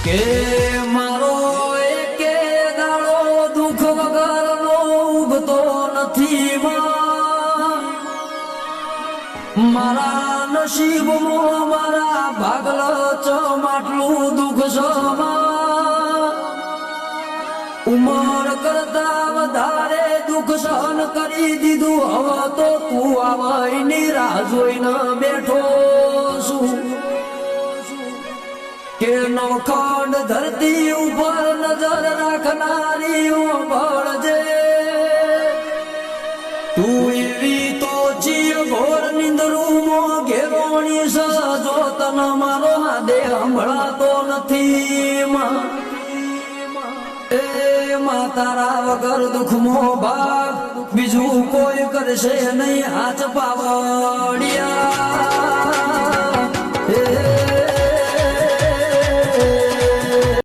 કે મારો એકે દાડો દુઃખ વગરનો ઉગતો નથી મારા નસીબમાં મારા ભાગલ ચમાટલું દુઃખ સમા ઉમર કરતા વધારે દુઃખ સહન કરી દીધું હવે તો તું આવવાની રાહ જોઈને બેઠો છું કે નવખંડ ધરતી ઉપર નજર રાખનારી ભળજે તું એવી તો જીવ ઘોર નિંદરૂમાં ઘેરોણી સજો તન મારો હાદે હંભળાતો નથી એ તારા વગર દુઃખમો ભાગ બીજું કોઈ કરશે નહીં હાથ પાવડિયા